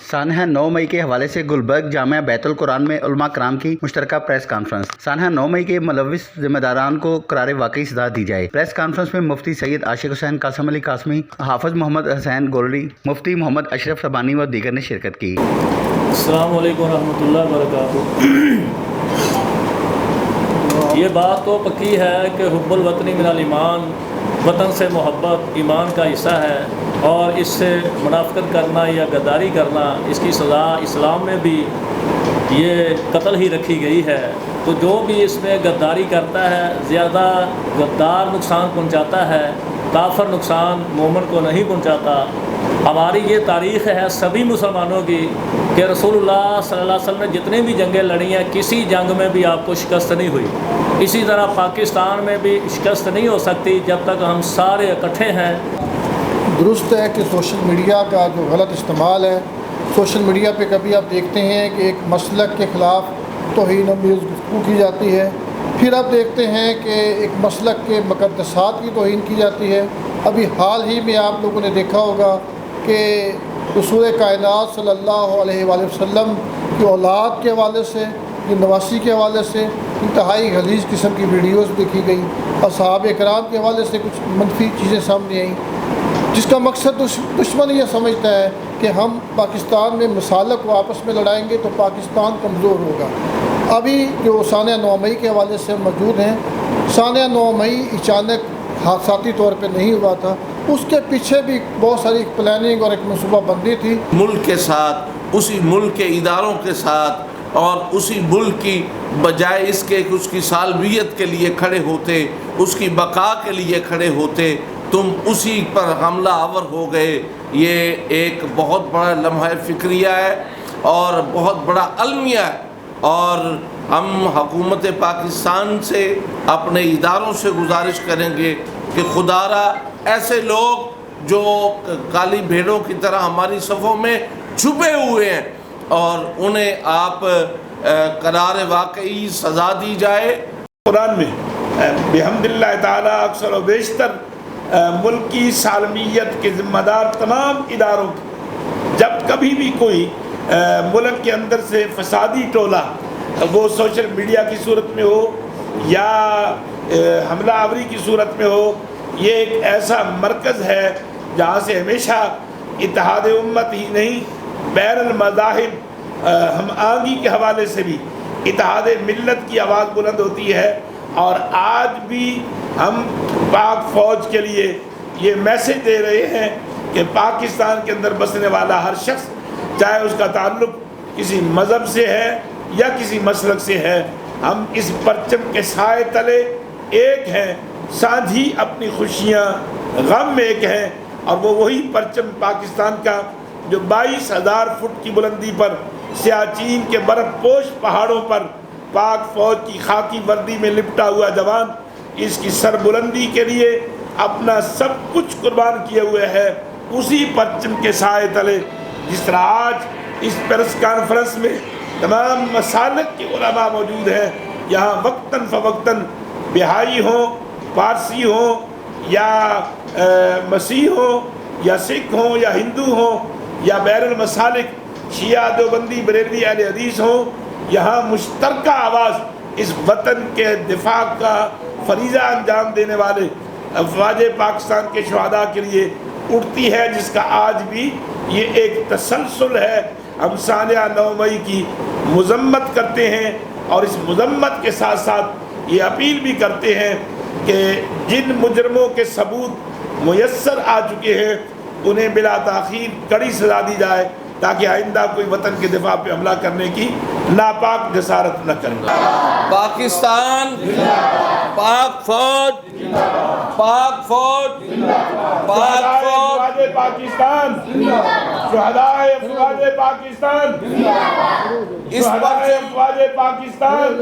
سانحہ 9 مئی کے حوالے سے گلبرگ جامعہ بیت القرآن میں علماء کرام کی مشترکہ پریس کانفرنس۔ سانحہ 9 مئی کے ملوث ذمہ داران کو قرار واقعی سزا دی جائے۔ پریس کانفرنس میں مفتی سید عاشق حسین قاسم علی قاسمی، حافظ محمد حسین گولڑی، مفتی محمد اشرف ربانی و دیگر نے شرکت کی۔ السلام علیکم ورحمۃ اللہ وبرکاتہ۔ یہ بات تو پکی ہے کہ حب الوطنی من الایمان، وطن سے محبت ایمان کا حصہ ہے، اور اس سے منافقت کرنا یا غداری کرنا، اس کی سزا اسلام میں بھی یہ قتل ہی رکھی گئی ہے۔ تو جو بھی اس میں غداری کرتا ہے، زیادہ غدار نقصان پہنچاتا ہے، کافر نقصان مومن کو نہیں پہنچاتا۔ ہماری یہ تاریخ ہے سبھی مسلمانوں کی کہ رسول اللہ صلی اللہ علیہ وسلم نے جتنی بھی جنگیں لڑی ہیں، کسی جنگ میں بھی آپ کو شکست نہیں ہوئی۔ اسی طرح پاکستان میں بھی شکست نہیں ہو سکتی جب تک ہم سارے اکٹھے ہیں۔ درست ہے کہ سوشل میڈیا کا جو غلط استعمال ہے، سوشل میڈیا پہ کبھی آپ دیکھتے ہیں کہ ایک مسلک کے خلاف توہین آمیز گفتگو کی جاتی ہے، پھر آپ دیکھتے ہیں کہ ایک مسلک کے مقدسات کی توہین کی جاتی ہے۔ ابھی حال ہی میں آپ لوگوں نے دیکھا ہوگا کہ رسول کائنات صلی اللہ علیہ وآلہ وسلم کی اولاد کے حوالے سے، کی نواسی کے حوالے سے انتہائی غلیظ قسم کی ویڈیوز دیکھی گئی، اصحاب کرام کے حوالے سے کچھ منفی چیزیں سامنے آئیں، جس کا مقصد دشمن یہ سمجھتا ہے کہ ہم پاکستان میں مسالک کو آپس میں لڑائیں گے تو پاکستان کمزور ہوگا۔ ابھی جو سانحہ 9 مئی کے حوالے سے موجود ہیں، سانحہ 9 مئی اچانک حادثاتی طور پہ نہیں ہوا تھا، اس کے پیچھے بھی بہت ساری پلاننگ اور ایک منصوبہ بندی تھی۔ ملک کے ساتھ، اسی ملک کے اداروں کے ساتھ، اور اسی ملک کی بجائے اس کے کہ اس کی سالمیت کے لیے کھڑے ہوتے، اس کی بقا کے لیے کھڑے ہوتے، تم اسی پر حملہ آور ہو گئے۔ یہ ایک بہت بڑا لمحہ فکریہ ہے اور بہت بڑا المیہ ہے، اور ہم حکومت پاکستان سے، اپنے اداروں سے گزارش کریں گے کہ خدا را ایسے لوگ جو کالی بھیڑوں کی طرح ہماری صفوں میں چھپے ہوئے ہیں، اور انہیں آپ قرار واقعی سزا دی جائے۔ قرآن میں بحمد اللہ تعالیٰ اکثر و بیشتر ملک کی سالمیت کے ذمہ دار تمام اداروں کی، جب کبھی بھی کوئی ملک کے اندر سے فسادی ٹولہ، وہ سوشل میڈیا کی صورت میں ہو یا حملہ آوری کی صورت میں ہو، یہ ایک ایسا مرکز ہے جہاں سے ہمیشہ اتحاد امت ہی نہیں، بین المذاہب ہم آہنگی کے حوالے سے بھی اتحاد ملت کی آواز بلند ہوتی ہے۔ اور آج بھی ہم پاک فوج کے لیے یہ میسج دے رہے ہیں کہ پاکستان کے اندر بسنے والا ہر شخص، چاہے اس کا تعلق کسی مذہب سے ہے یا کسی مسلک سے ہے، ہم اس پرچم کے سائے تلے ایک ہیں، سانجھی اپنی خوشیاں غم میں ایک ہیں، اور وہ وہی پرچم پاکستان کا جو 22,000 فٹ کی بلندی پر سیاچین کے برف پوش پہاڑوں پر پاک فوج کی خاکی وردی میں لپٹا ہوا جوان اس کی سر بلندی کے لیے اپنا سب کچھ قربان کیے ہوئے ہے، اسی پرچم کے سائے تلے جس طرح آج اس پریس کانفرنس میں تمام مسالک کے علماء موجود ہیں، یہاں وقتاً فوقتاً بہائی ہوں، پارسی ہوں یا مسیح ہوں یا سکھ ہوں یا ہندو ہوں یا بین المسالک شیعہ دیوبندی بریلوی اہل حدیث ہوں، یہاں مشترکہ آواز اس وطن کے دفاع کا فریضہ انجام دینے والے افواج پاکستان کے شہداء کے لیے اٹھتی ہے، جس کا آج بھی یہ ایک تسلسل ہے۔ ہم سانحہ 9 مئی کی مذمت کرتے ہیں، اور اس مذمت کے ساتھ ساتھ یہ اپیل بھی کرتے ہیں کہ جن مجرموں کے ثبوت میسر آ چکے ہیں انہیں بلا تاخیر کڑی سزا دی جائے، تاکہ آئندہ کوئی وطن کے دفاع پہ حملہ کرنے کی ناپاک جسارت نہ کرے۔ پاکستان، پاک فوج، پاک فوج، پاک فوج، پاکستان، شہدائے افواج پاکستان، اس شہدائے افواج پاکستان،